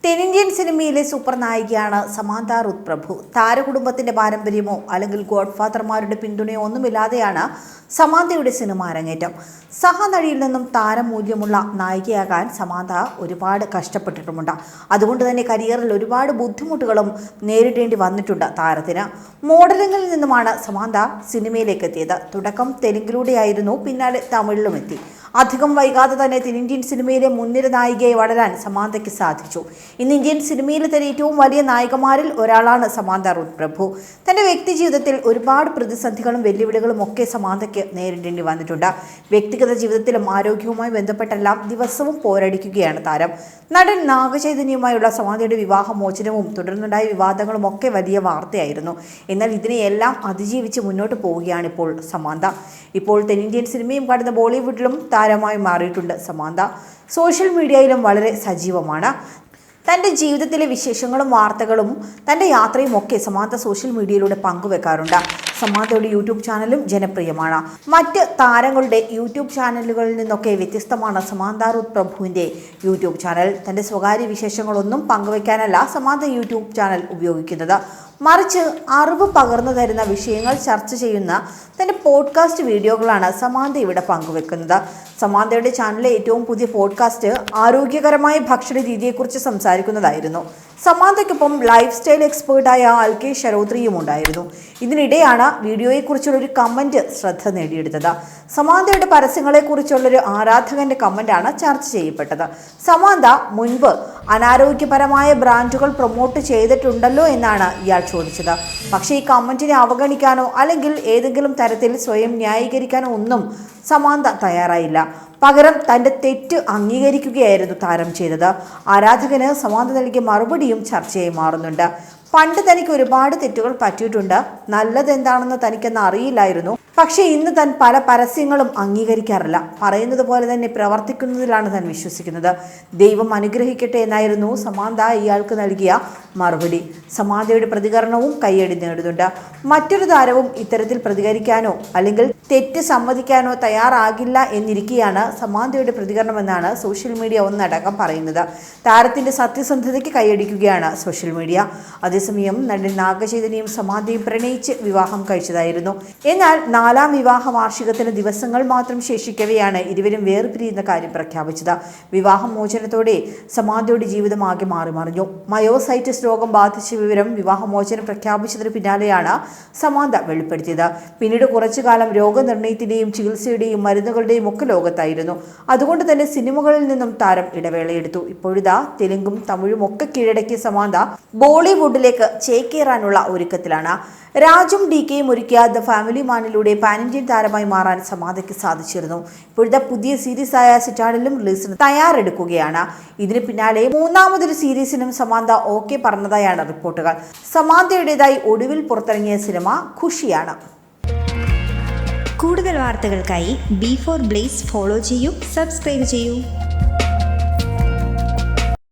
തെന്നിന്ത്യൻ സിനിമയിലെ സൂപ്പർ നായികയാണ് സമാന്ത റുത്ത് പ്രഭു. താരകുടുംബത്തിന്റെ പാരമ്പര്യമോ അല്ലെങ്കിൽ ഗോഡ്ഫാദർമാരുടെ പിന്തുണയോ ഒന്നുമില്ലാതെയാണ് സമാന്തയുടെ സിനിമ അരങ്ങേറ്റം. സഹനടിയിൽ നിന്നും താരമൂല്യമുള്ള നായികയാകാൻ സമാന്ത ഒരുപാട് കഷ്ടപ്പെട്ടിട്ടുമുണ്ട്. അതുകൊണ്ട് തന്നെ കരിയറിൽ ഒരുപാട് ബുദ്ധിമുട്ടുകളും നേരിടേണ്ടി വന്നിട്ടുണ്ട് താരത്തിന്. മോഡലിംഗിൽ നിന്നുമാണ് സമാന്ത സിനിമയിലേക്ക് എത്തിയത്. തുടക്കം തെലുങ്കിലൂടെയായിരുന്നു, പിന്നാലെ തമിഴിലും എത്തി. അധികം വൈകാതെ തന്നെ തെന്നിന്ത്യൻ സിനിമയിലെ മുൻനിര നായികയെ വളരാൻ സമാന്തയ്ക്ക് സാധിച്ചു. ഇന്ന് ഇന്ത്യൻ സിനിമയിലെ തന്നെ ഏറ്റവും വലിയ നായികമാരിൽ ഒരാളാണ് സമാന്ത റുത്ത് പ്രഭു. തന്റെ വ്യക്തി ജീവിതത്തിൽ ഒരുപാട് പ്രതിസന്ധികളും വെല്ലുവിളികളും ഒക്കെ സമാന്തയ്ക്ക് നേരിടേണ്ടി വന്നിട്ടുണ്ട്. വ്യക്തിഗത ജീവിതത്തിലും ആരോഗ്യവുമായി ബന്ധപ്പെട്ടെല്ലാം ദിവസവും പോരടിക്കുകയാണ് താരം. നടൻ നാഗചൈതന്യവുമായുള്ള സമാന്തയുടെ വിവാഹമോചനവും തുടർന്നുണ്ടായ വിവാദങ്ങളും ഒക്കെ വലിയ വാർത്തയായിരുന്നു. എന്നാൽ ഇതിനെയെല്ലാം അതിജീവിച്ച് മുന്നോട്ട് പോവുകയാണ് ഇപ്പോൾ സമാന്ത. ഇപ്പോൾ തെന്നിന്ത്യൻ സിനിമയും കടന്ന് ബോളിവുഡിലും താരമായി മാറിയിട്ടുണ്ട് സമാന്ത. സോഷ്യൽ മീഡിയയിലും വളരെ സജീവമാണ്. തൻ്റെ ജീവിതത്തിലെ വിശേഷങ്ങളും വാർത്തകളും തൻ്റെ യാത്രയും ഒക്കെ സമാന്ത സോഷ്യൽ മീഡിയയിലൂടെ പങ്കുവെക്കാറുണ്ട്. സമാന്തയുടെ യൂട്യൂബ് ചാനലും ജനപ്രിയമാണ്. മറ്റ് താരങ്ങളുടെ യൂട്യൂബ് ചാനലുകളിൽ നിന്നൊക്കെ വ്യത്യസ്തമാണ് സമാന്ത റുത്ത് പ്രഭുവിൻ്റെ യൂട്യൂബ് ചാനൽ. തൻ്റെ സ്വകാര്യ വിശേഷങ്ങളൊന്നും പങ്കുവെക്കാനല്ല സമാന്ത യൂട്യൂബ് ചാനൽ ഉപയോഗിക്കുന്നത്. മറിച്ച് അറിവ് പകർന്നു തരുന്ന വിഷയങ്ങൾ ചർച്ച ചെയ്യുന്ന തൻ്റെ പോഡ്കാസ്റ്റ് വീഡിയോകളാണ് സമാന്ത ഇവിടെ പങ്കുവെക്കുന്നത്. സമാന്തയുടെ ചാനലിലെ ഏറ്റവും പുതിയ പോഡ്കാസ്റ്റ് ആരോഗ്യകരമായ ഭക്ഷണ രീതിയെക്കുറിച്ച് സംസാരിക്കുന്നതായിരുന്നു. സമാന്തയ്ക്കൊപ്പം ലൈഫ് സ്റ്റൈൽ എക്സ്പേർട്ടായ അൽകെ ശരോത്രിയും ഉണ്ടായിരുന്നു. ഇതിനിടെയാണ് വീഡിയോയെക്കുറിച്ചുള്ളൊരു കമൻറ്റ് ശ്രദ്ധ നേടിയെടുത്തത്. സമാന്തയുടെ പരസ്യങ്ങളെക്കുറിച്ചുള്ളൊരു ആരാധകന്റെ കമൻ്റാണ് ചർച്ച ചെയ്യപ്പെട്ടത്. സമാന്ത മുൻപ് അനാരോഗ്യപരമായ ബ്രാൻഡുകൾ പ്രൊമോട്ട് ചെയ്തിട്ടുണ്ടല്ലോ എന്നാണ് ഇയാൾ ചോദിച്ചത്. പക്ഷേ ഈ കമൻറ്റിനെ അവഗണിക്കാനോ അല്ലെങ്കിൽ ഏതെങ്കിലും തരത്തിൽ സ്വയം ന്യായീകരിക്കാനോ ഒന്നും സമാന്ത തയ്യാറായില്ല. പകരം തൻ്റെ തെറ്റ് അംഗീകരിക്കുകയായിരുന്നു താരം ചെയ്തത്. ആരാധകന് സമാന്ത നൽകിയ മറുപടിയും ചർച്ചയായി മാറുന്നുണ്ട്. പണ്ട് തനിക്ക് ഒരുപാട് തെറ്റുകൾ പറ്റിയിട്ടുണ്ട്. നല്ലതെന്താണെന്ന് തനിക്കെന്ന് അറിയില്ലായിരുന്നു. പക്ഷേ ഇന്ന് താൻ പല പരസ്യങ്ങളും അംഗീകരിക്കാറില്ല. പറയുന്നത് പോലെ തന്നെ പ്രവർത്തിക്കുന്നതിലാണ് താൻ വിശ്വസിക്കുന്നത്. ദൈവം അനുഗ്രഹിക്കട്ടെ എന്നായിരുന്നു സമാന്ത ഇയാൾക്ക് നൽകിയ മറുപടി. സമാന്തയുടെ പ്രതികരണവും കയ്യടി നേടുന്നുണ്ട്. മറ്റൊരു താരവും ഇത്തരത്തിൽ പ്രതികരിക്കാനോ അല്ലെങ്കിൽ തെറ്റ് സമ്മതിക്കാനോ തയ്യാറാകില്ല എന്നിരിക്കെയാണ് സമാന്തയുടെ പ്രതികരണമെന്നാണ് സോഷ്യൽ മീഡിയ ഒന്നടങ്കം പറയുന്നത്. താരത്തിന്റെ സത്യസന്ധതയ്ക്ക് കൈയടിക്കുകയാണ് സോഷ്യൽ മീഡിയ. അതേസമയം നടൻ നാഗചൈതന്യയും സമാന്തയും പ്രണയിച്ച് വിവാഹം കഴിച്ചതായിരുന്നു. എന്നാൽ 4ാം വിവാഹ വാർഷികത്തിന് ദിവസങ്ങൾ മാത്രം ശേഷിക്കവെയാണ് ഇരുവരും വേർപിരിയുന്ന കാര്യം പ്രഖ്യാപിച്ചത്. വിവാഹമോചനത്തോടെ സമാന്തയുടെ ജീവിതം ആകെ മാറിമറിഞ്ഞു. മയോസൈറ്റിസ് രോഗം ബാധിച്ച വിവരം വിവാഹമോചനം പ്രഖ്യാപിച്ചതിന് പിന്നാലെയാണ് സമാന്ത വെളിപ്പെടുത്തിയത്. പിന്നീട് കുറച്ചു കാലം രോഗനിർണയത്തിന്റെയും ചികിത്സയുടെയും മരുന്നുകളുടെയും ഒക്കെ ലോകത്തായിരുന്നു. അതുകൊണ്ട് തന്നെ സിനിമകളിൽ നിന്നും താരം ഇടവേളയെടുത്തു. ഇപ്പോഴിതാ തെലുങ്കും തമിഴും ഒക്കെ കീഴടക്കിയ സമാന്ത ബോളിവുഡിലേക്ക് ചേക്കേറാനുള്ള ഒരുക്കത്തിലാണ്. രാജും DKയും ഒരുക്കിയ ദ ഫാമിലി മാനിലൂടെ പാൻ ഇന്ത്യൻ താരമായി മാറാൻ സമാന്തയ്ക്ക് സാധിച്ചിരുന്നു. ഇപ്പോഴത്തെ പുതിയ സീരീസായ സിറ്റാഡിലും റിലീസിന് തയ്യാറെടുക്കുകയാണ്. ഇതിന് പിന്നാലെ 3ാമതൊരു സീരീസിനും സമാന്ത ഓക്കെ പറഞ്ഞതായാണ് റിപ്പോർട്ടുകൾ. സമാന്തയുടേതായി ഒടുവിൽ പുറത്തിറങ്ങിയ സിനിമ ഖുഷിയാണ്. കൂടുതൽ വാർത്തകൾക്കായി B4 Blaze ഫോളോ ചെയ്യൂ, സബ്സ്ക്രൈബ് ചെയ്യൂ.